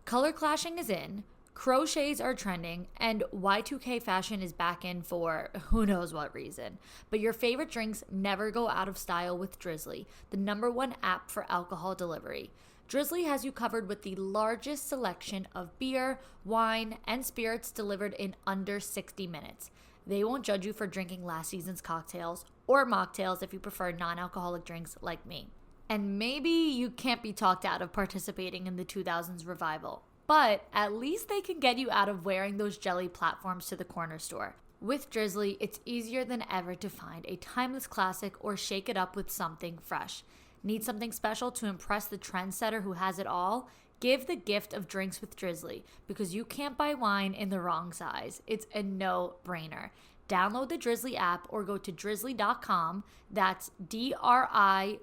Color clashing is in, crochets are trending, and Y2K fashion is back in for who knows what reason. But your favorite drinks never go out of style with Drizzly, the #1 app for alcohol delivery. Drizzly has you covered with the largest selection of beer, wine, and spirits delivered in under 60 minutes. They won't judge you for drinking last season's cocktails or mocktails if you prefer non-alcoholic drinks like me. And maybe you can't be talked out of participating in the 2000s revival, but at least they can get you out of wearing those jelly platforms to the corner store. With Drizzly, it's easier than ever to find a timeless classic or shake it up with something fresh. Need something special to impress the trendsetter who has it all? Give the gift of drinks with Drizzly, because you can't buy wine in the wrong size. It's a no-brainer. Download the Drizzly app or go to drizzly.com. That's DRIZLY.com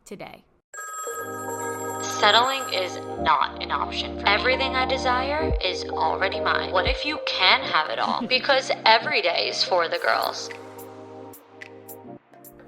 today. Settling is not an option for me. Everything I desire is already mine. What if you can have it all? Because every day is for the girls.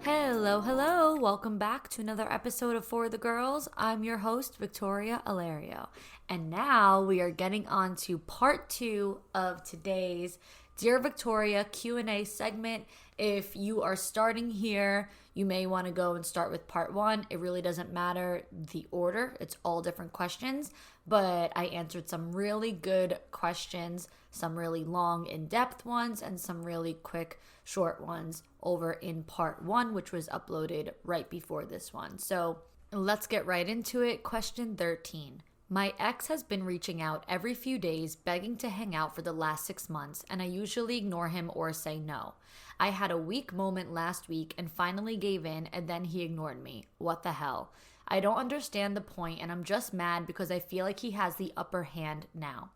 Hello. Welcome back to another episode of For the Girls. I'm your host, Victoria Alario. And now we are getting on to part 2 of today's Dear Victoria Q&A segment. If you are starting here, you may want to go and start with part 1. It really doesn't matter the order. It's all different questions. But I answered some really good questions, some really long, in-depth ones, and some really quick, short ones over in part 1, which was uploaded right before this one. So let's get right into it. Question 13. My ex has been reaching out every few days, begging to hang out for the last 6 months, and I usually ignore him or say no. I had a weak moment last week and finally gave in, and then he ignored me. What the hell? I don't understand the point, and I'm just mad because I feel like he has the upper hand now.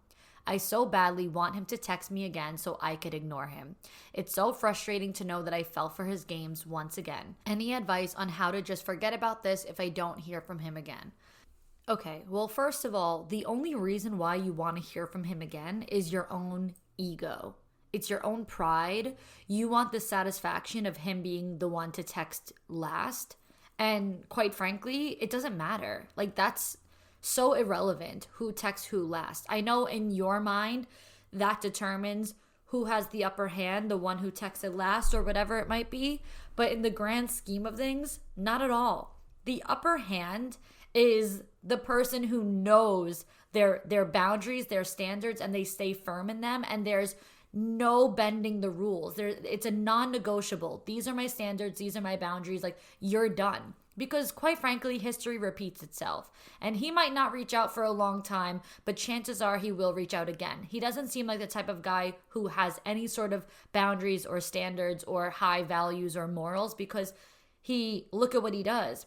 I so badly want him to text me again so I could ignore him. It's so frustrating to know that I fell for his games once again. Any advice on how to just forget about this if I don't hear from him again? Okay, well, first of all, the only reason why you want to hear from him again is your own ego. It's your own pride. You want the satisfaction of him being the one to text last. And quite frankly, it doesn't matter. Like, that's so irrelevant who texts who last. I know in your mind that determines who has the upper hand, the one who texted last or whatever it might be. But in the grand scheme of things, not at all. The upper hand is the person who knows their boundaries, their standards, and they stay firm in them, and there's no bending the rules. It's a non-negotiable. These are my standards, these are my boundaries, like, you're done. Because quite frankly, history repeats itself. And he might not reach out for a long time, but chances are he will reach out again. He doesn't seem like the type of guy who has any sort of boundaries or standards or high values or morals, because look at what he does.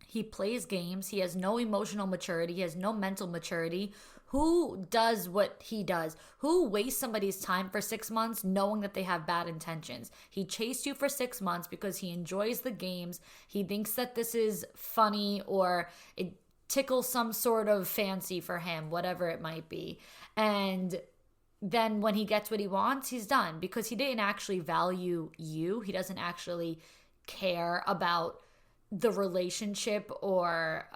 He plays games. He has no emotional maturity. He has no mental maturity. Who does what he does? Who wastes somebody's time for 6 months knowing that they have bad intentions? He chased you for 6 months because he enjoys the games. He thinks that this is funny or it tickles some sort of fancy for him, whatever it might be. And then when he gets what he wants, he's done because he didn't actually value you. He doesn't actually care about the relationship or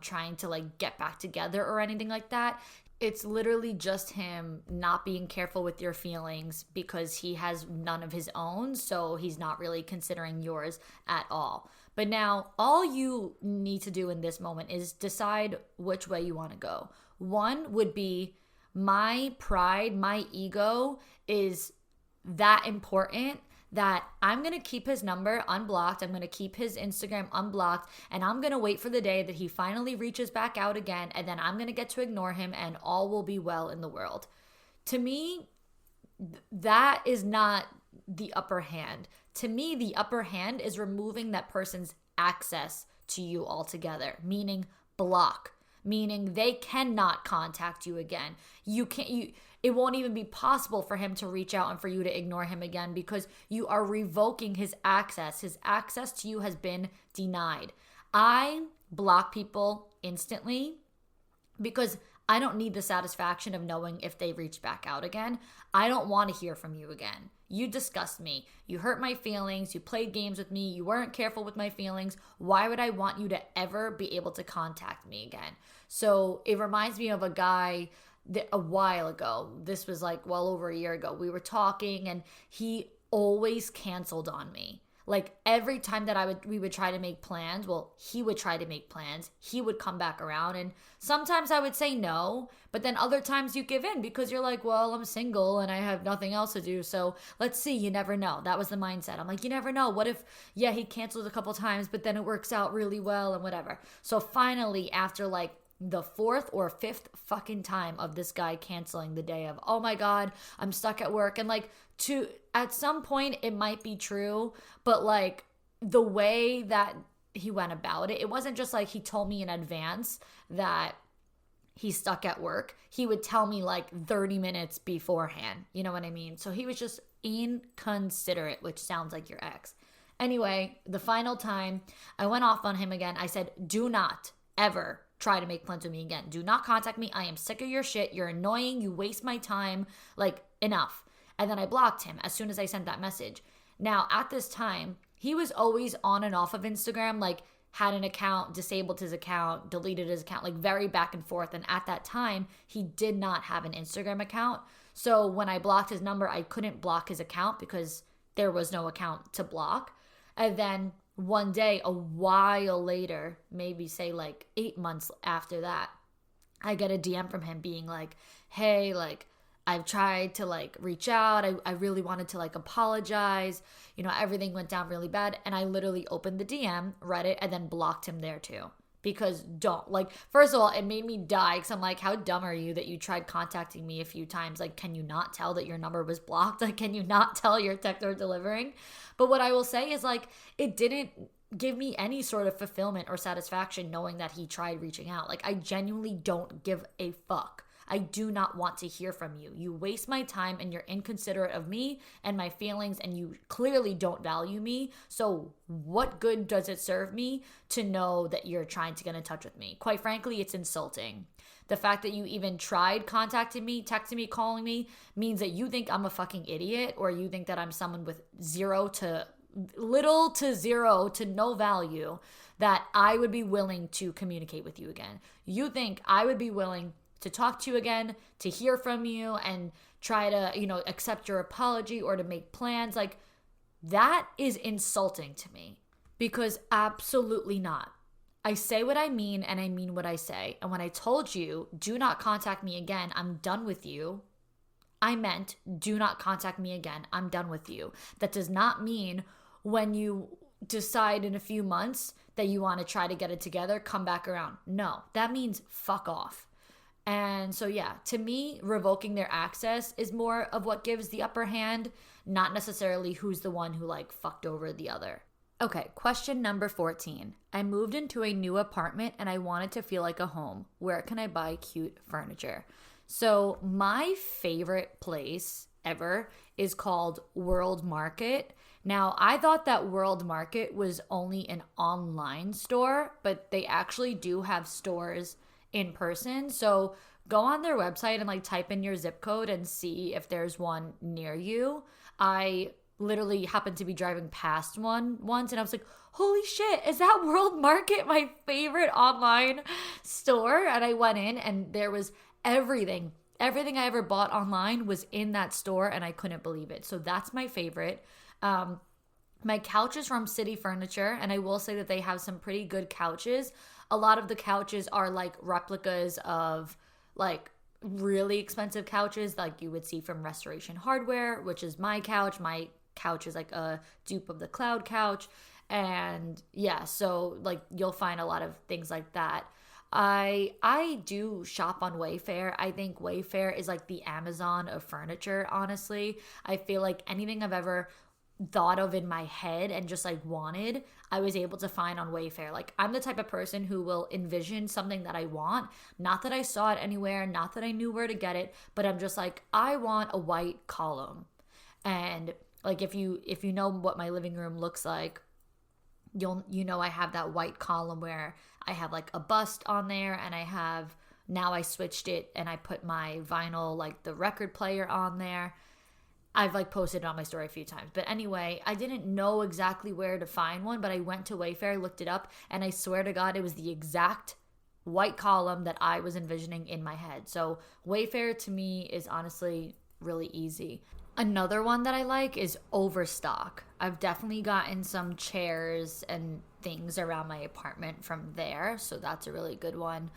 trying to like get back together or anything like that. It's literally just him not being careful with your feelings because he has none of his own, so he's not really considering yours at all. But now all you need to do in this moment is decide which way you want to go. One would be, my pride, my ego is that important that I'm going to keep his number unblocked. I'm going to keep his Instagram unblocked, and I'm going to wait for the day that he finally reaches back out again, and then I'm going to get to ignore him and all will be well in the world. To me, that is not the upper hand. To me, the upper hand is removing that person's access to you altogether, meaning block, meaning they cannot contact you again. It won't even be possible for him to reach out and for you to ignore him again because you are revoking his access. His access to you has been denied. I block people instantly because I don't need the satisfaction of knowing if they reach back out again. I don't want to hear from you again. You disgust me. You hurt my feelings. You played games with me. You weren't careful with my feelings. Why would I want you to ever be able to contact me again? So it reminds me of a guy that a while ago. This was like well over a year ago. We were talking and he always canceled on me. Like every time that we would try to make plans, well, he would try to make plans. He would come back around and sometimes I would say no, but then other times you give in because you're like, well, I'm single and I have nothing else to do. So let's see, you never know. That was the mindset. I'm like, you never know. What if, yeah, he canceled a couple times, but then it works out really well and whatever. So finally, after like the fourth or fifth fucking time of this guy canceling the day of, oh my God, I'm stuck at work. And like at some point it might be true, but like the way that he went about it, it wasn't just like he told me in advance that he's stuck at work. He would tell me like 30 minutes beforehand. You know what I mean? So he was just inconsiderate, which sounds like your ex. Anyway, the final time I went off on him again. I said, do not ever try to make plans with me again. Do not contact me. I am sick of your shit. You're annoying. You waste my time. Like, enough. And then I blocked him as soon as I sent that message. Now, at this time, he was always on and off of Instagram, like had an account, disabled his account, deleted his account, like very back and forth. And at that time, he did not have an Instagram account. So when I blocked his number, I couldn't block his account because there was no account to block. And then one day, a while later, maybe say like 8 months after that, I get a DM from him being like, hey, like, I've tried to like reach out. I really wanted to like apologize. You know, everything went down really bad. And I literally opened the DM, read it, and then blocked him there too. Because first of all, it made me die because I'm like, how dumb are you that you tried contacting me a few times? Like, can you not tell that your number was blocked? Like, can you not tell your text or delivering? But what I will say is like, it didn't give me any sort of fulfillment or satisfaction knowing that he tried reaching out. Like, I genuinely don't give a fuck. I do not want to hear from you. You waste my time and you're inconsiderate of me and my feelings and you clearly don't value me. So what good does it serve me to know that you're trying to get in touch with me? Quite frankly, it's insulting. The fact that you even tried contacting me, texting me, calling me means that you think I'm a fucking idiot or you think that I'm someone with little to zero to no value that I would be willing to communicate with you again. You think I would be willing to talk to you again, to hear from you and try to, accept your apology or to make plans. Like, that is insulting to me because absolutely not. I say what I mean and I mean what I say. And when I told you, do not contact me again, I'm done with you, I meant do not contact me again, I'm done with you. That does not mean when you decide in a few months that you want to try to get it together, come back around. No, that means fuck off. And so, yeah, to me, revoking their access is more of what gives the upper hand, not necessarily who's the one who like fucked over the other. Okay, question number 14. I moved into a new apartment and I wanted to feel like a home. Where can I buy cute furniture? So my favorite place ever is called World Market. Now, I thought that World Market was only an online store, but they actually do have stores in person. So go on their website and like type in your zip code and see if there's one near you. I literally happened to be driving past one once and I was like, holy shit, is that World Market my favorite online store? And I went in and there was everything I ever bought online was in that store and I couldn't believe it. So that's my favorite. My couch is from City Furniture and I will say that they have some pretty good couches. A lot of the couches are like replicas of like really expensive couches like you would see from Restoration Hardware, which is my couch. My couch is like a dupe of the Cloud couch. And yeah, so like you'll find a lot of things like that. I do shop on Wayfair. I think Wayfair is like the Amazon of furniture, honestly. I feel like anything I've ever thought of in my head and just like wanted, I was able to find on Wayfair. Like, I'm the type of person who will envision something that I want, not that I saw it anywhere, not that I knew where to get it, but I'm just like, I want a white column. And like if you know what my living room looks like, I have that white column where I have like a bust on there and I have now I switched it and I put my vinyl, like the record player on there. I've like posted it on my story a few times. But anyway, I didn't know exactly where to find one, but I went to Wayfair, looked it up, and I swear to God, it was the exact white column that I was envisioning in my head. So Wayfair to me is honestly really easy. Another one that I like is Overstock. I've definitely gotten some chairs and things around my apartment from there, so that's a really good one.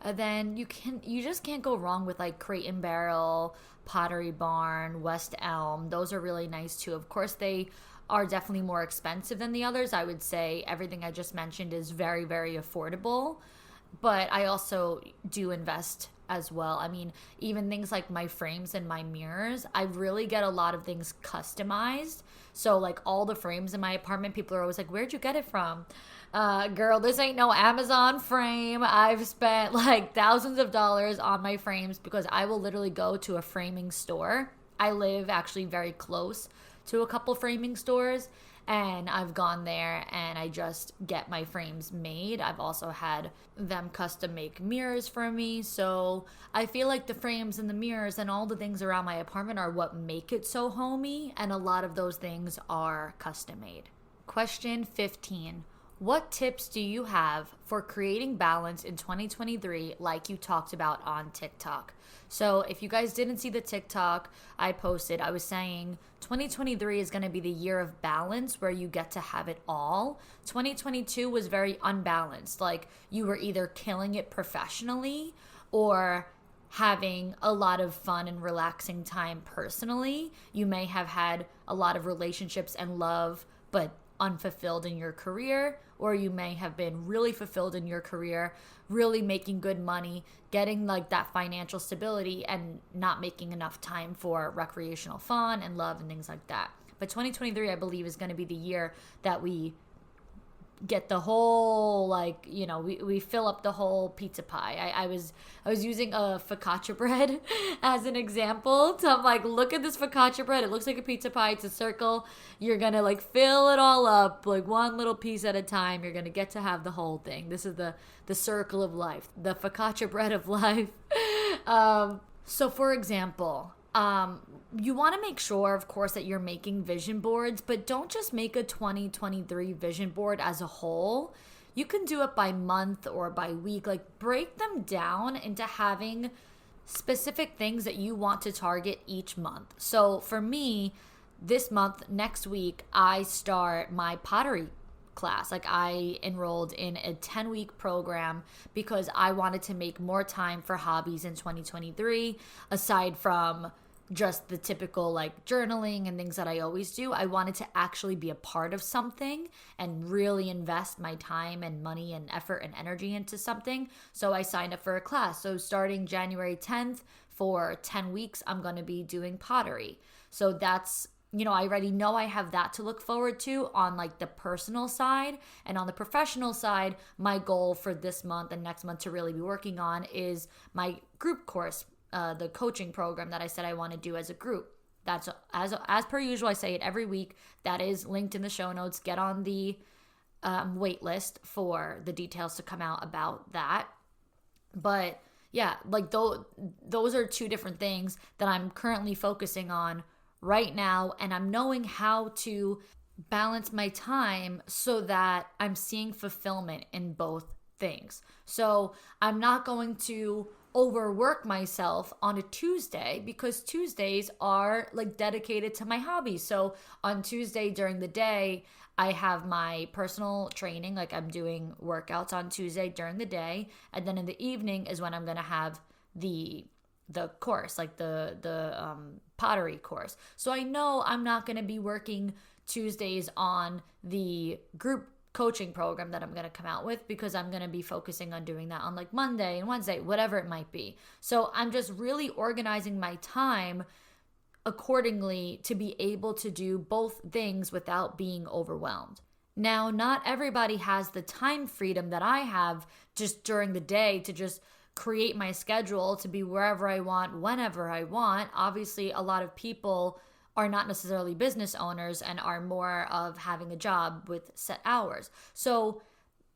And then you just can't go wrong with like Crate and Barrel, Pottery Barn, West Elm. Those are really nice too. Of course, they are definitely more expensive than the others. I would say everything I just mentioned is very, very affordable, but I also do invest as well. I mean, even things like my frames and my mirrors, I really get a lot of things customized. So like all the frames in my apartment, people are always like, where'd you get it from? Girl, this ain't no Amazon frame. I've spent like thousands of dollars on my frames because I will literally go to a framing store. I live actually very close to a couple framing stores, and I've gone there and I just get my frames made. I've also had them custom make mirrors for me. So I feel like the frames and the mirrors and all the things around my apartment are what make it so homey, and a lot of those things are custom made. Question 15. What tips do you have for creating balance in 2023 like you talked about on TikTok? So if you guys didn't see the TikTok I posted, I was saying 2023 is going to be the year of balance where you get to have it all. 2022 was very unbalanced. Like you were either killing it professionally or having a lot of fun and relaxing time personally. You may have had a lot of relationships and love, but unfulfilled in your career, or you may have been really fulfilled in your career, really making good money, getting like that financial stability and not making enough time for recreational fun and love and things like that. But 2023, I believe, is going to be the year that we get the whole, like, you know, we fill up the whole pizza pie. I was using a focaccia bread as an example. So I'm like, look at this focaccia bread. It looks like a pizza pie. It's a circle. You're going to like fill it all up like one little piece at a time. You're going to get to have the whole thing. This is the circle of life, the focaccia bread of life. So for example, you want to make sure, of course, that you're making vision boards, but don't just make a 2023 vision board as a whole. You can do it by month or by week. Like break them down into having specific things that you want to target each month. So for me, this month, next week, I start my pottery class. Like I enrolled in a 10-week program because I wanted to make more time for hobbies in 2023, aside from just the typical like journaling and things that I always do. I wanted to actually be a part of something and really invest my time and money and effort and energy into something. So I signed up for a class. So starting January 10th for 10 weeks, I'm going to be doing pottery. So that's, you know, I already know I have that to look forward to on like the personal side. And on the professional side, my goal for this month and next month to really be working on is my group course, the coaching program that I said I want to do as a group. That's as per usual. I say it every week. That is linked in the show notes. Get on the wait list for the details to come out about that. But yeah, like those are two different things that I'm currently focusing on right now, and I'm knowing how to balance my time so that I'm seeing fulfillment in both things. So I'm not going to overwork myself on a Tuesday because Tuesdays are like dedicated to my hobbies. So on Tuesday during the day, I have my personal training, like I'm doing workouts on Tuesday during the day, and then in the evening is when I'm going to have the course, like the pottery course. So I know I'm not going to be working Tuesdays on the group coaching program that I'm going to come out with because I'm going to be focusing on doing that on like Monday and Wednesday, whatever it might be. So I'm just really organizing my time accordingly to be able to do both things without being overwhelmed. Now, not everybody has the time freedom that I have just during the day to just create my schedule to be wherever I want, whenever I want. Obviously, a lot of people are not necessarily business owners and are more of having a job with set hours. So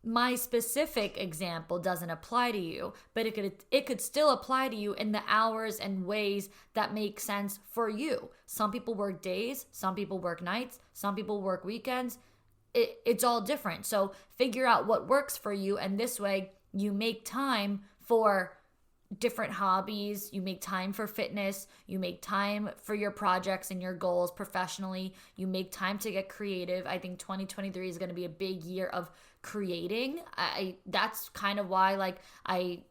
my specific example doesn't apply to you, but it could still apply to you in the hours and ways that make sense for you. Some people work days, some people work nights, some people work weekends. It's all different. So figure out what works for you, and this way you make time for different hobbies, you make time for fitness, you make time for your projects and your goals professionally, you make time to get creative. I think 2023 is going to be a big year of creating. That's kind of why like I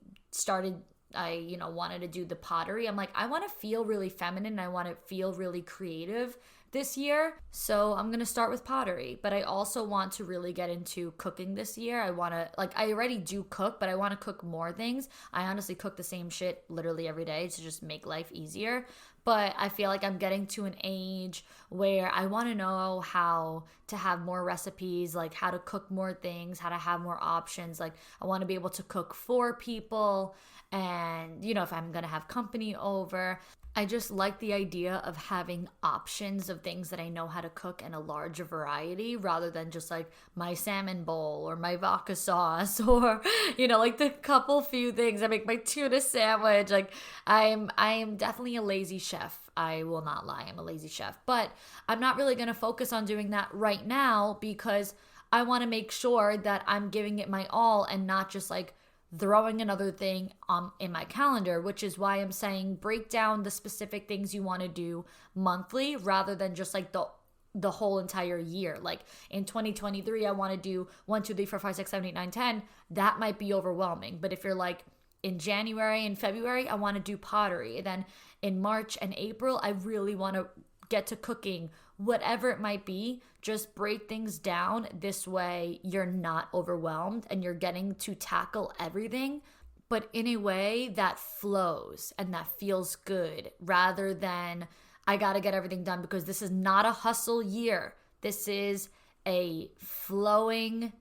wanted to do the pottery. I'm like, I want to feel really feminine, I want to feel really creative this year. So I'm going to start with pottery, but I also want to really get into cooking this year. I already do cook, but I want to cook more things. I honestly cook the same shit literally every day to just make life easier. But I feel like I'm getting to an age where I want to know how to have more recipes, like how to cook more things, how to have more options. Like I want to be able to cook for people, and if I'm going to have company over. I just like the idea of having options of things that I know how to cook in a larger variety, rather than just like my salmon bowl or my vodka sauce or, like the couple few things. I make my tuna sandwich. Like I am definitely a lazy chef. I will not lie. I'm a lazy chef, but I'm not really going to focus on doing that right now, because I want to make sure that I'm giving it my all and not just like throwing another thing in my calendar, which is why I'm saying break down the specific things you want to do monthly, rather than just like the whole entire year. Like in 2023, I want to do 1, 2, 3, 4, 5, 6, 7, 8, 9, 10. That might be overwhelming. But if you're like in January and February, I want to do pottery. And then in March and April, I really want to get to cooking, whatever it might be. Just break things down. This way you're not overwhelmed and you're getting to tackle everything, but in a way that flows and that feels good, rather than I got to get everything done, because this is not a hustle year. This is a flowing,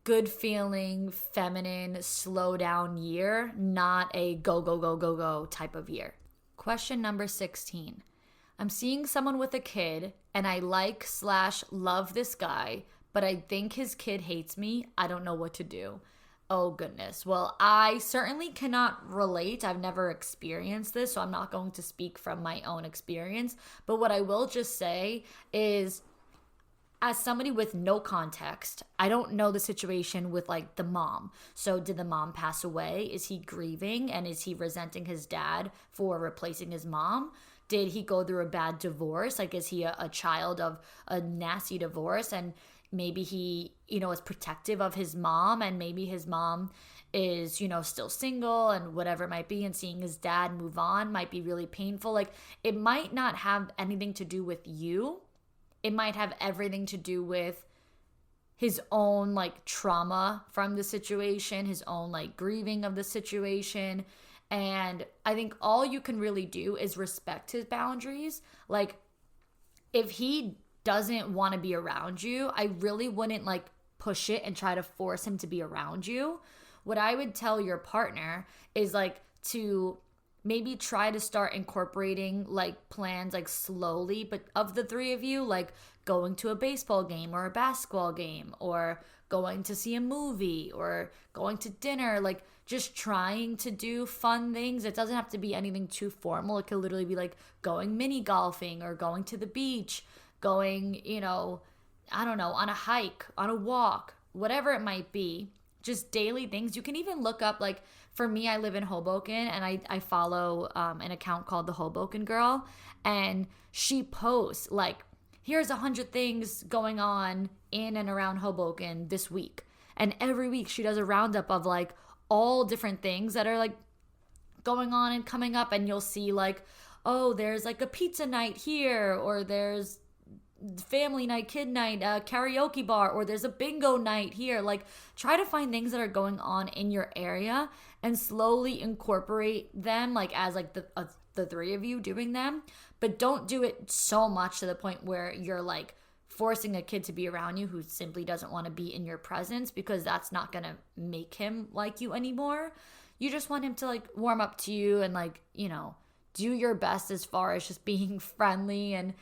good feeling, feminine, slow down year, not a go, go, go, go, go type of year. Question number 16. I'm seeing someone with a kid and I like/love this guy, but I think his kid hates me. I don't know what to do. Oh goodness. Well, I certainly cannot relate. I've never experienced this, so I'm not going to speak from my own experience. But what I will just say is, as somebody with no context, I don't know the situation with like the mom. So did the mom pass away? Is he grieving? And is he resenting his dad for replacing his mom? Did he go through a bad divorce? Like, is he a child of a nasty divorce? And maybe he, is protective of his mom, and maybe his mom is, still single and whatever it might be. And seeing his dad move on might be really painful. Like, it might not have anything to do with you. It might have everything to do with his own like trauma from the situation, his own like grieving of the situation. And I think all you can really do is respect his boundaries. Like, if he doesn't want to be around you, I really wouldn't like push it and try to force him to be around you. What I would tell your partner is like to maybe try to start incorporating like plans like slowly, but of the three of you, like going to a baseball game or a basketball game, or going to see a movie, or going to dinner, like just trying to do fun things. It doesn't have to be anything too formal. It could literally be like going mini golfing or going to the beach, going, I don't know, on a hike, on a walk, whatever it might be. Just daily things. You can even look up, like for me, I live in Hoboken, and I follow an account called The Hoboken Girl, and she posts like, here's 100 things going on in and around Hoboken this week. And every week she does a roundup of like all different things that are like going on and coming up. And you'll see like, oh, there's like a pizza night here, or there's family night, kid night, karaoke bar, or there's a bingo night here. Like, try to find things that are going on in your area and slowly incorporate them, like as like the three of you doing them. But don't do it so much to the point where you're like forcing a kid to be around you who simply doesn't want to be in your presence, because that's not gonna make him like you anymore. You just want him to like warm up to you and like, do your best as far as just being friendly and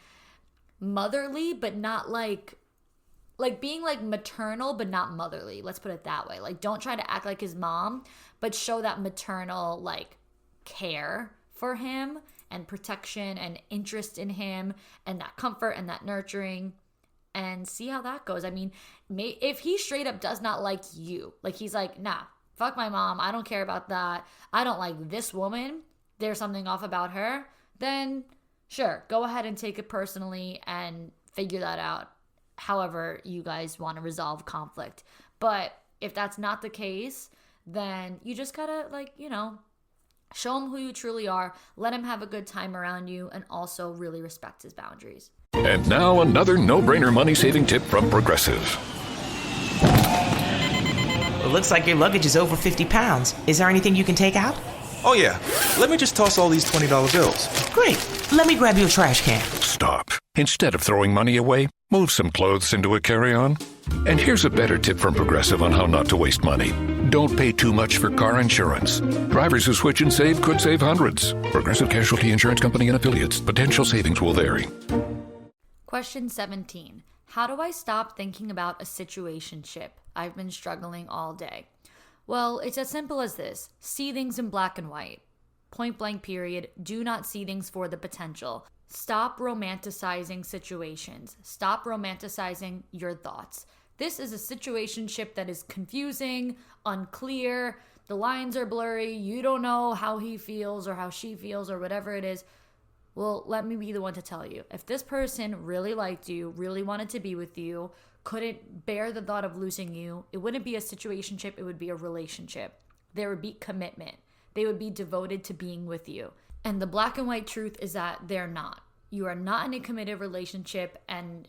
motherly, but not like like being like maternal but not motherly. Let's put it that way. Like don't try to act like his mom, but show that maternal like care for him and protection and interest in him and that comfort and that nurturing, and see how that goes. I mean, if he straight up does not like you, like he's like, nah, fuck my mom, I don't care about that, I don't like this woman, there's something off about her, then sure, go ahead and take it personally and figure that out however you guys want to resolve conflict. But if that's not the case, then you just gotta, like, you know, show him who you truly are, let him have a good time around you, and also really respect his boundaries. And now another no-brainer money-saving tip from Progressive. It looks like your luggage is over 50 pounds. Is there anything you can take out? Oh yeah, let me just toss all these $20 bills. Great. Let me grab you a trash can. Stop. Instead of throwing money away, move some clothes into a carry-on. And here's a better tip from Progressive on how not to waste money. Don't pay too much for car insurance. Drivers who switch and save could save hundreds. Progressive Casualty Insurance Company and affiliates. Potential savings will vary. Question 17. How do I stop thinking about a situationship? I've been struggling all day. Well, it's as simple as this. See things in black and white. Point blank period. Do not see things for the potential. Stop romanticizing situations. Stop romanticizing your thoughts. This is a situationship that is confusing, unclear. The lines are blurry. You don't know how he feels or how she feels or whatever it is. Well, let me be the one to tell you. If this person really liked you, really wanted to be with you, couldn't bear the thought of losing you, it wouldn't be a situationship, it would be a relationship. There would be commitment. They would be devoted to being with you. And the black and white truth is that they're not. You are not in a committed relationship, and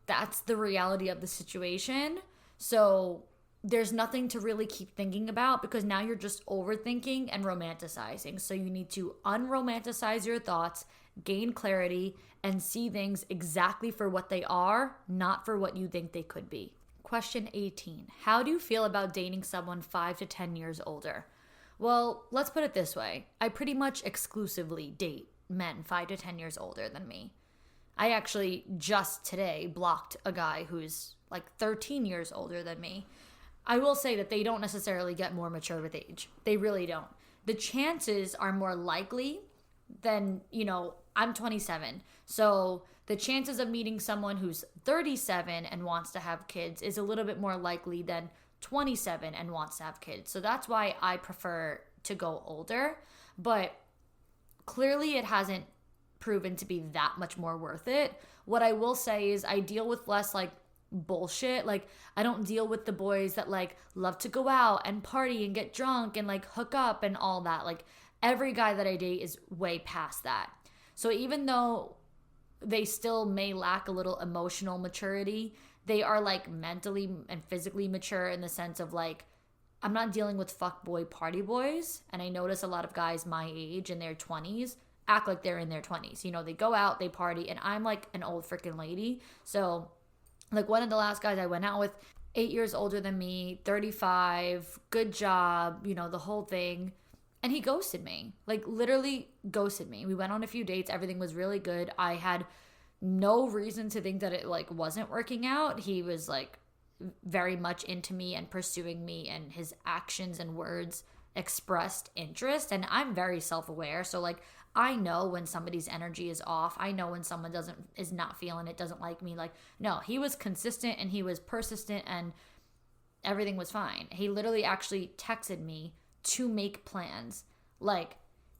that's the reality of the situation. So there's nothing to really keep thinking about, because now you're just overthinking and romanticizing. So you need to unromanticize your thoughts, gain clarity, and see things exactly for what they are, not for what you think they could be. Question 18. How do you feel about dating someone 5 to 10 years older? Well, let's put it this way. I pretty much exclusively date men 5 to 10 years older than me. I actually just today blocked a guy who's like 13 years older than me. I will say that they don't necessarily get more mature with age. They really don't. The chances are more likely than, you know, I'm 27. So the chances of meeting someone who's 37 and wants to have kids is a little bit more likely than 27 and wants to have kids. So that's why I prefer to go older. But clearly it hasn't proven to be that much more worth it. What I will say is I deal with less like bullshit. Like I don't deal with the boys that like love to go out and party and get drunk and like hook up and all that. Like every guy that I date is way past that. So even though they still may lack a little emotional maturity, they are like mentally and physically mature in the sense of like, I'm not dealing with fuckboy party boys. And I notice a lot of guys my age in their 20s act like they're in their 20s. You know, they go out, they party, and I'm like an old freaking lady. So like one of the last guys I went out with, 8 years older than me, 35, good job, you know, the whole thing. And he ghosted me, like literally ghosted me. We went on a few dates. Everything was really good. I had no reason to think that it like wasn't working out. He was like very much into me and pursuing me, and his actions and words expressed interest. And I'm very self-aware. So like I know when somebody's energy is off. I know when someone is not feeling it, doesn't like me. Like, no, he was consistent and he was persistent and everything was fine. He literally actually texted me to make plans. Like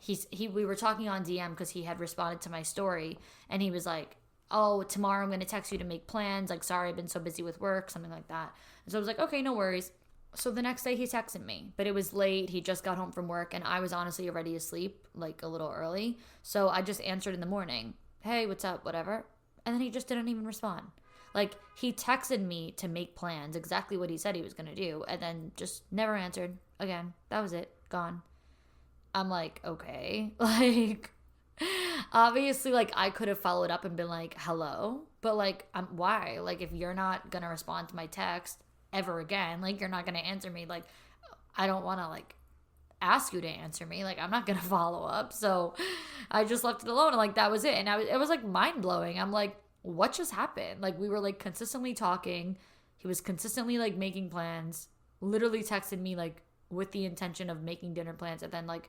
we were talking on DM because he had responded to my story, and he was like, oh, tomorrow I'm going to text you to make plans. Like, sorry, I've been so busy with work, something like that. And so I was like, okay, no worries. So the next day he texted me, but it was late. He just got home from work, and I was honestly already asleep, like a little early. So I just answered in the morning, hey, what's up, whatever. And then he just didn't even respond. Like, he texted me to make plans, exactly what he said he was going to do, and then just never answered again. That was it. Gone. I'm like, okay. Like, obviously, like, I could have followed up and been like, hello, but like, why? Like, if you're not going to respond to my text ever again, like, you're not going to answer me, like, I don't want to, like, ask you to answer me. Like, I'm not going to follow up. So I just left it alone, and like, that was it. And it was like mind-blowing. I'm like, what just happened? Like, we were like consistently talking. He was consistently like making plans, literally texted me like with the intention of making dinner plans. And then like,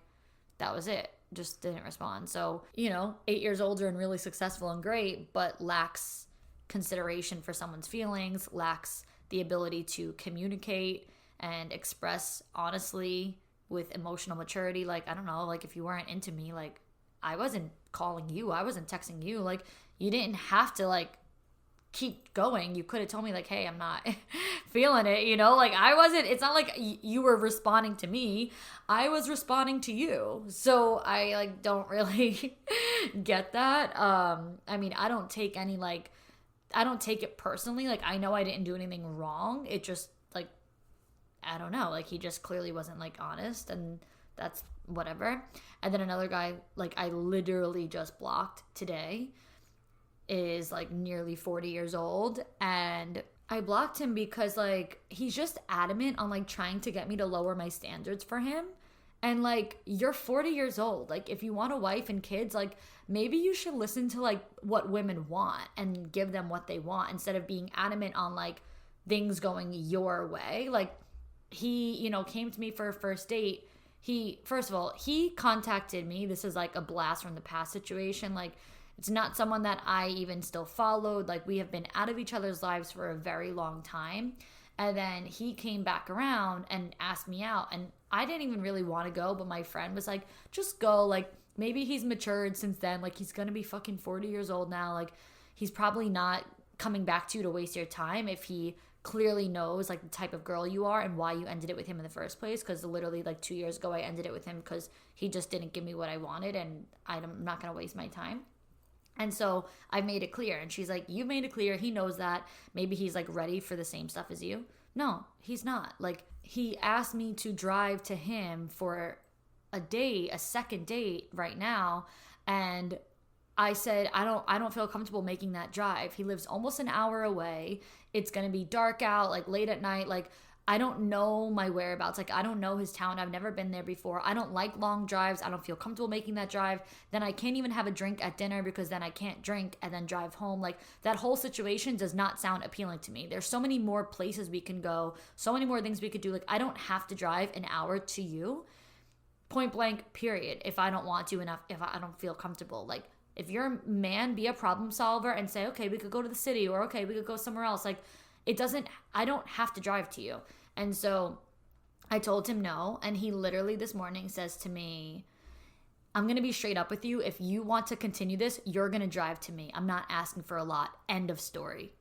that was it. Just didn't respond. So, 8 years older and really successful and great, but lacks consideration for someone's feelings, lacks the ability to communicate and express honestly with emotional maturity. Like, I don't know, like if you weren't into me, like I wasn't calling you, I wasn't texting you, like you didn't have to like keep going. You could have told me like, hey, I'm not feeling it, like I wasn't, it's not like you were responding to me, I was responding to you. So I like don't really get that. I mean, I don't take it personally. Like, I know I didn't do anything wrong. It just like, I don't know, like he just clearly wasn't like honest, and that's whatever. And then another guy, like I literally just blocked today, is like nearly 40 years old, and I blocked him because like he's just adamant on like trying to get me to lower my standards for him. And like, you're 40 years old. Like, if you want a wife and kids, like maybe you should listen to like what women want and give them what they want, instead of being adamant on like things going your way. Like, he came to me for a first date. First of all, he contacted me. This is like a blast from the past situation. Like, it's not someone that I even still followed. Like, we have been out of each other's lives for a very long time. And then he came back around and asked me out. And I didn't even really want to go, but my friend was like, just go. Like, maybe he's matured since then. Like, he's going to be fucking 40 years old now. Like, he's probably not coming back to you to waste your time if he clearly knows like the type of girl you are and why you ended it with him in the first place. Because literally like 2 years ago, I ended it with him because he just didn't give me what I wanted, and I'm not going to waste my time. And so I made it clear. And she's like, you made it clear. He knows that. Maybe he's like ready for the same stuff as you. No, he's not. Like, he asked me to drive to him for a second date right now. And I said, I don't feel comfortable making that drive. He lives almost an hour away. It's going to be dark out, like late at night. Like, I don't know my whereabouts. Like, I don't know his town. I've never been there before. I don't like long drives. I don't feel comfortable making that drive. Then I can't even have a drink at dinner because then I can't drink and then drive home. Like, that whole situation does not sound appealing to me. There's so many more places we can go, so many more things we could do. Like, I don't have to drive an hour to you, point blank, period, if I don't want to and if I don't feel comfortable. Like, if you're a man, be a problem solver and say, okay, we could go to the city, or okay, we could go somewhere else. Like, I don't have to drive to you. And so I told him no. And he literally this morning says to me, I'm going to be straight up with you. If you want to continue this, you're going to drive to me. I'm not asking for a lot. End of story.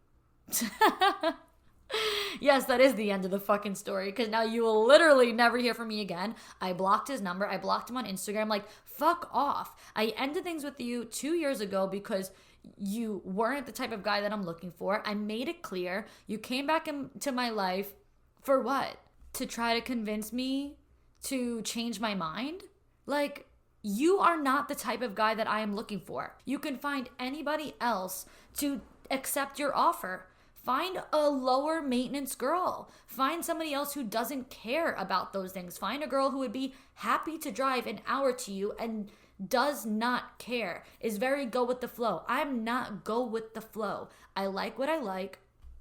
Yes, that is the end of the fucking story, because now you will literally never hear from me again. I blocked his number. I blocked him on Instagram. Like, fuck off. I ended things with you 2 years ago because you weren't the type of guy that I'm looking for. I made it clear. You came back into my life for what? To try to convince me to change my mind? Like, you are not the type of guy that I am looking for. You can find anybody else to accept your offer. Find a lower maintenance girl. Find somebody else who doesn't care about those things. Find a girl who would be happy to drive an hour to you and does not care, is very go with the flow. I'm not go with the flow. I like what I like,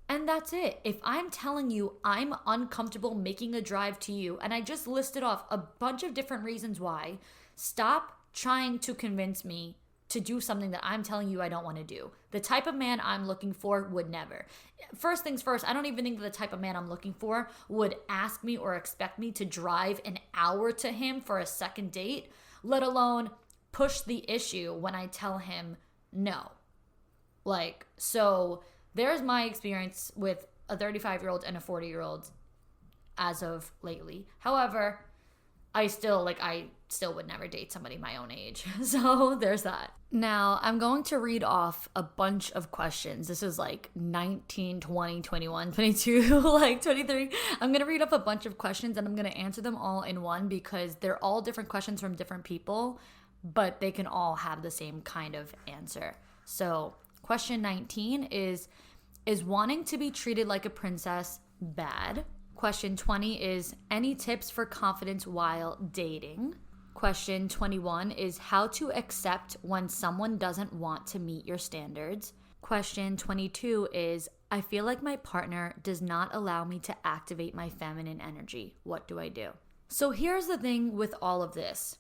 and that's it. If I'm telling you I'm uncomfortable making a drive to you, and I just listed off a bunch of different reasons why, stop trying to convince me to do something that I'm telling you I don't want to do. The type of man I'm looking for would never. First things first, I don't even think the type of man I'm looking for would ask me or expect me to drive an hour to him for a second date, let alone push the issue when I tell him no. Like, so there's my experience with a 35-year-old and a 40-year-old as of lately. However, I still would never date somebody my own age. So there's that. Now, I'm going to read off a bunch of questions. This is like 19, 20, 21, 22, like 23. I'm going to read off a bunch of questions and I'm going to answer them all in one because they're all different questions from different people, but they can all have the same kind of answer. So question 19 is wanting to be treated like a princess bad? Question 20 is any tips for confidence while dating? Question 21 is how to accept when someone doesn't want to meet your standards. Question 22 is, I feel like my partner does not allow me to activate my feminine energy. What do I do? So here's the thing with all of this.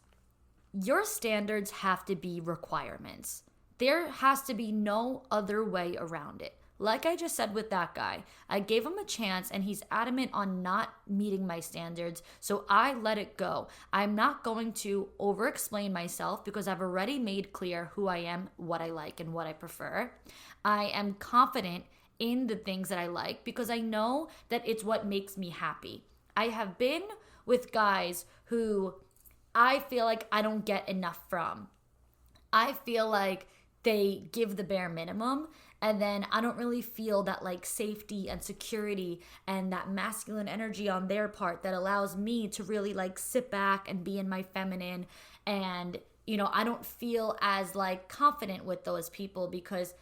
Your standards have to be requirements. There has to be no other way around it. Like I just said with that guy, I gave him a chance and he's adamant on not meeting my standards, so I let it go. I'm not going to over-explain myself because I've already made clear who I am, what I like, and what I prefer. I am confident in the things that I like because I know that it's what makes me happy. I have been with guys who I feel like I don't get enough from. I feel like they give the bare minimum, and then I don't really feel that like safety and security and that masculine energy on their part that allows me to really like sit back and be in my feminine. And, I don't feel as like confident with those people because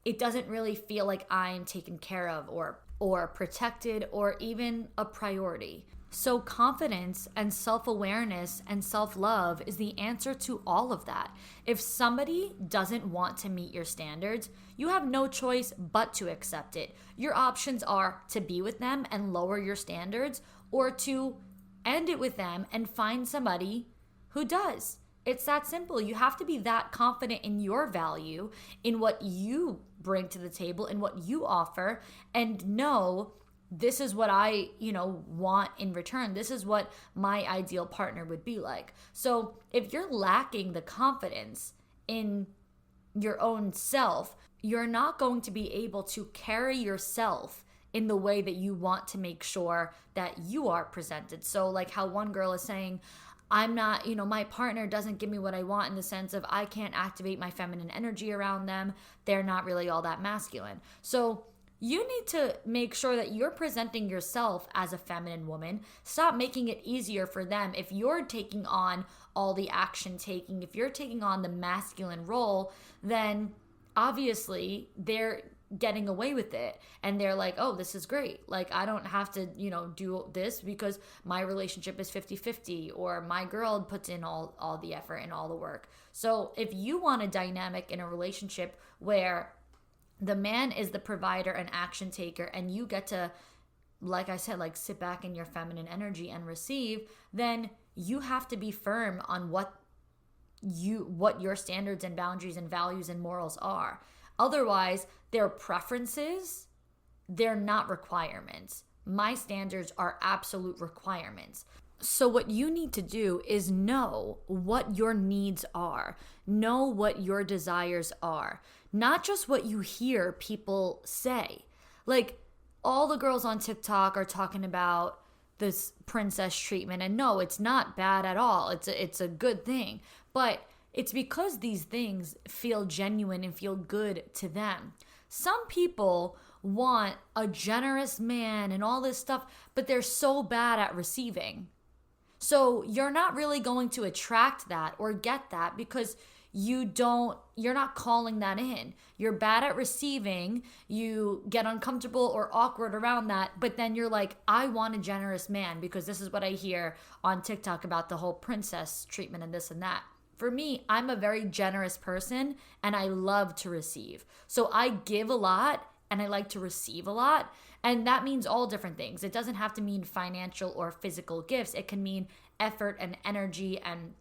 it doesn't really feel like I'm taken care of or protected or even a priority. So confidence and self-awareness and self-love is the answer to all of that. If somebody doesn't want to meet your standards, you have no choice but to accept it. Your options are to be with them and lower your standards, or to end it with them and find somebody who does. It's that simple. You have to be that confident in your value, in what you bring to the table, and what you offer, and know this is what I, want in return. This is what my ideal partner would be like. So if you're lacking the confidence in your own self, you're not going to be able to carry yourself in the way that you want to make sure that you are presented. So like how one girl is saying, I'm not, my partner doesn't give me what I want in the sense of I can't activate my feminine energy around them. They're not really all that masculine. So you need to make sure that you're presenting yourself as a feminine woman. Stop making it easier for them. If you're taking on all the action taking, if you're taking on the masculine role, then obviously they're getting away with it. And they're like, oh, this is great. Like, I don't have to, do this because my relationship is 50-50, or my girl puts in all the effort and all the work. So if you want a dynamic in a relationship where the man is the provider and action taker, and you get to, like I said, like sit back in your feminine energy and receive, then you have to be firm on what your standards and boundaries and values and morals are. Otherwise, their preferences, they're not requirements. My standards are absolute requirements. So what you need to do is know what your needs are. Know what your desires are. Not just what you hear people say. Like, all the girls on TikTok are talking about this princess treatment. And no, it's not bad at all. It's a good thing. But it's because these things feel genuine and feel good to them. Some people want a generous man and all this stuff, but they're so bad at receiving. So you're not really going to attract that or get that because you're not calling that in. You're bad at receiving. You get uncomfortable or awkward around that, but then you're like, I want a generous man because this is what I hear on TikTok about the whole princess treatment and this and that. For me, I'm a very generous person and I love to receive. So I give a lot and I like to receive a lot. And that means all different things. It doesn't have to mean financial or physical gifts. It can mean effort and energy and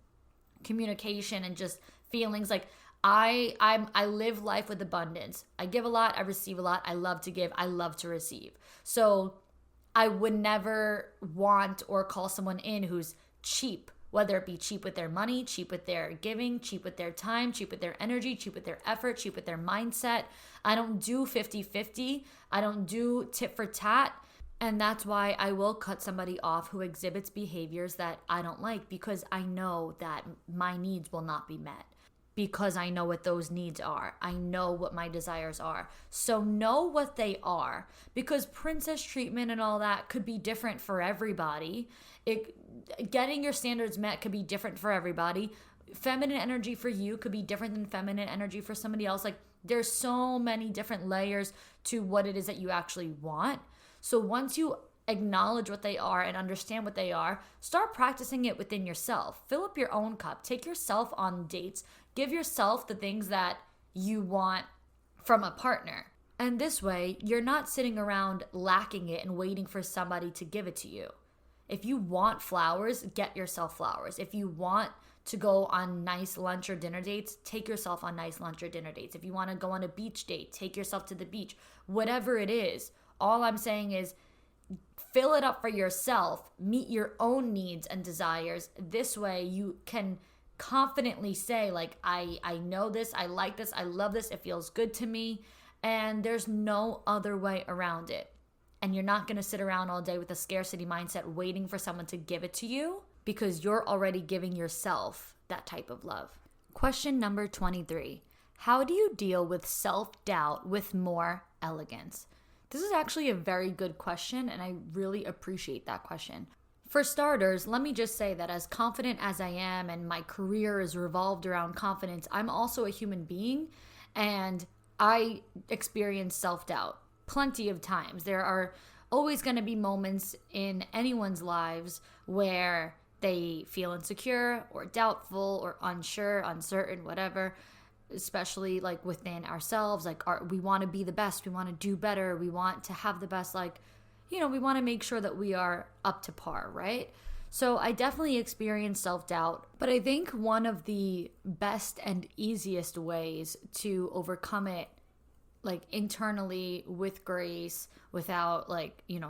communication and just feelings. Like I live life with abundance. I give a lot, I receive a lot. I love to give, I love to receive. So I would never want or call someone in who's cheap, whether it be cheap with their money, cheap with their giving, cheap with their time, cheap with their energy, cheap with their effort, cheap with their mindset. I don't do 50-50. I don't do tit for tat. And that's why I will cut somebody off who exhibits behaviors that I don't like, because I know that my needs will not be met. Because I know what those needs are. I know what my desires are. So know what they are, because princess treatment and all that could be different for everybody. Getting your standards met could be different for everybody. Feminine energy for you could be different than feminine energy for somebody else. Like, there's so many different layers to what it is that you actually want. So once you acknowledge what they are and understand what they are, start practicing it within yourself. Fill up your own cup. Take yourself on dates. Give yourself the things that you want from a partner. And this way, you're not sitting around lacking it and waiting for somebody to give it to you. If you want flowers, get yourself flowers. If you want to go on nice lunch or dinner dates, take yourself on nice lunch or dinner dates. If you want to go on a beach date, take yourself to the beach. Whatever it is, all I'm saying is fill it up for yourself, meet your own needs and desires. This way you can confidently say, like, I know this, I like this, I love this, it feels good to me, and there's no other way around it. And you're not going to sit around all day with a scarcity mindset waiting for someone to give it to you, because you're already giving yourself that type of love. Question number 23. How do you deal with self-doubt with more elegance? This is actually a very good question, and I really appreciate that question. For starters, let me just say that as confident as I am and my career is revolved around confidence, I'm also a human being, and I experience self-doubt plenty of times. There are always going to be moments in anyone's lives where they feel insecure or doubtful or unsure, uncertain, whatever, especially like within ourselves. Like we want to be the best, we want to do better, we want to have the best, we want to make sure that we are up to par, right? So I definitely experience self-doubt, but I think one of the best and easiest ways to overcome it, like internally with grace, without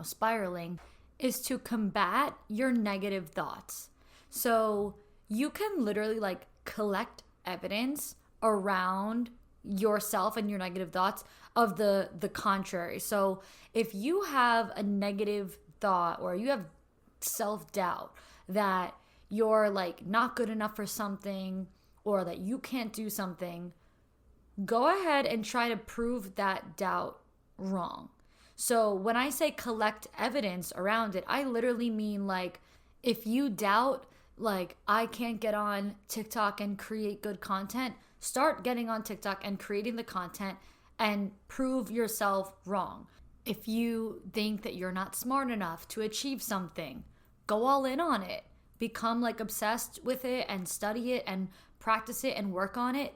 spiraling, is to combat your negative thoughts. So you can literally collect evidence around yourself and your negative thoughts of the contrary. So if you have a negative thought or you have self-doubt that you're not good enough for something or that you can't do something, go ahead and try to prove that doubt wrong. So when I say collect evidence around it, I literally mean if you doubt I can't get on TikTok and create good content, start getting on TikTok and creating the content and prove yourself wrong. If you think that you're not smart enough to achieve something, go all in on it. Become obsessed with it and study it and practice it and work on it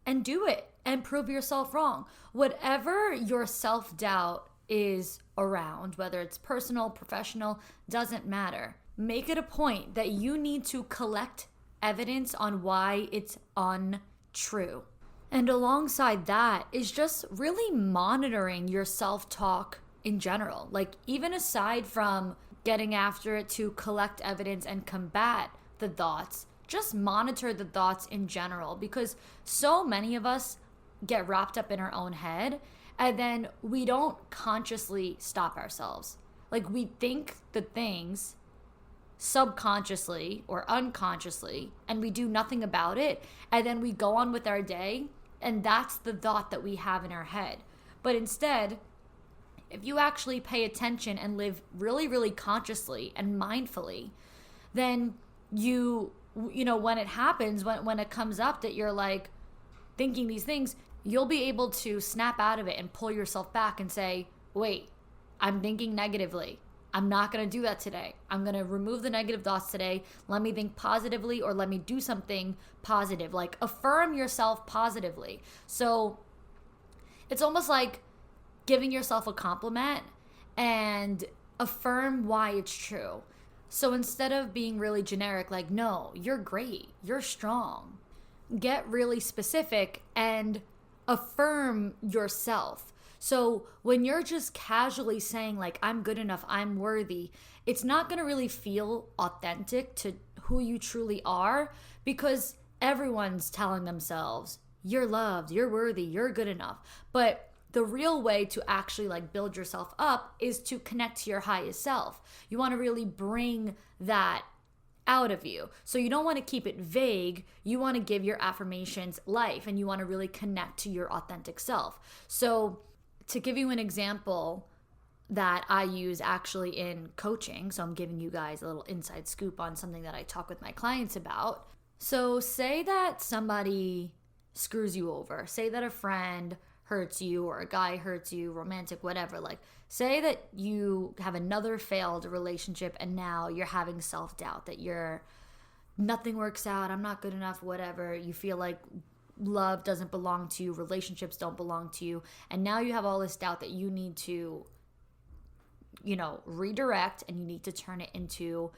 and do it and prove yourself wrong. Whatever your self-doubt is around, whether it's personal, professional, doesn't matter. Make it a point that you need to collect evidence on why it's untrue. And alongside that is just really monitoring your self-talk in general. Even aside from getting after it to collect evidence and combat the thoughts, just monitor the thoughts in general, because so many of us get wrapped up in our own head and then we don't consciously stop ourselves. We think the things subconsciously or unconsciously and we do nothing about it, and then we go on with our day, and that's the thought that we have in our head. But instead, if you actually pay attention and live really, really consciously and mindfully, then you when it happens, when it comes up that you're thinking these things, you'll be able to snap out of it and pull yourself back and say, wait, I'm thinking negatively. I'm not going to do that today. I'm going to remove the negative thoughts today. Let me think positively, or let me do something positive. Affirm yourself positively. So it's almost like giving yourself a compliment and affirm why it's true. So instead of being really generic, no, you're great, you're strong, get really specific and affirm yourself. So when you're just casually saying I'm good enough, I'm worthy, it's not going to really feel authentic to who you truly are, because everyone's telling themselves you're loved, you're worthy, you're good enough. But the real way to actually build yourself up is to connect to your highest self. You want to really bring that out of you. So you don't want to keep it vague. You want to give your affirmations life, and you want to really connect to your authentic self. So to give you an example that I use actually in coaching, so I'm giving you guys a little inside scoop on something that I talk with my clients about. So say that somebody screws you over. Say that a friend hurts you or a guy hurts you, romantic, whatever. Say that you have another failed relationship and now you're having self-doubt that nothing works out, I'm not good enough, whatever. You feel love doesn't belong to you, relationships don't belong to you, and now you have all this doubt that you need to, redirect, and you need to turn it into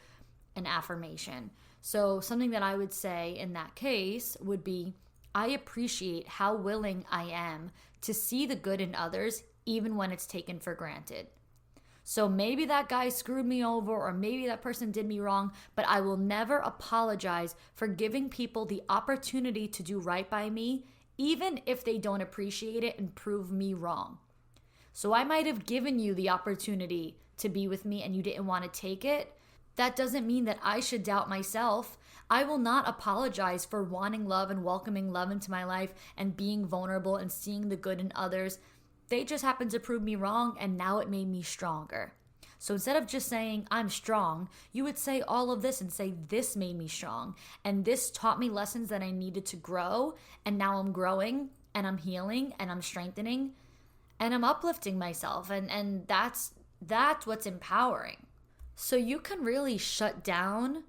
an affirmation. So something that I would say in that case would be, I appreciate how willing I am to see the good in others, even when it's taken for granted. So maybe that guy screwed me over, or maybe that person did me wrong, but I will never apologize for giving people the opportunity to do right by me, even if they don't appreciate it and prove me wrong. So I might have given you the opportunity to be with me and you didn't want to take it. That doesn't mean that I should doubt myself. I will not apologize for wanting love and welcoming love into my life and being vulnerable and seeing the good in others. They just happened to prove me wrong, and now it made me stronger. So instead of just saying I'm strong, you would say all of this and say this made me strong, and this taught me lessons that I needed to grow, and now I'm growing and I'm healing and I'm strengthening and I'm uplifting myself, and that's what's empowering. So you can really shut down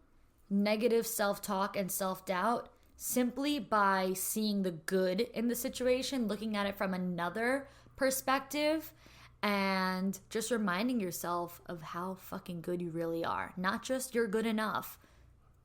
negative self-talk and self-doubt simply by seeing the good in the situation, looking at it from another perspective, and just reminding yourself of how fucking good you really are. Not just you're good enough.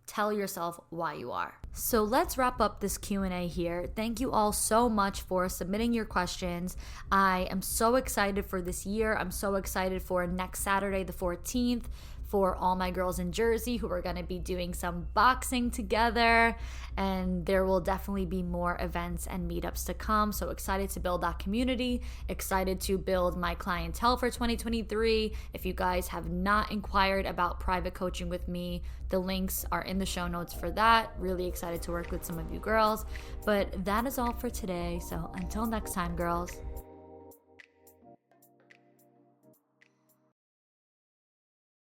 Tell yourself why you are. So let's wrap up this Q&A here. Thank you all so much for submitting your questions. I am so excited for this year. I'm so excited for next Saturday, the 14th, for all my girls in Jersey who are going to be doing some boxing together, and there will definitely be more events and meetups to come. So excited to build that community, excited to build my clientele for 2023. If you guys have not inquired about private coaching with me, the links are in the show notes for that. Really excited to work with some of you girls. But that is all for today. So until next time, girls.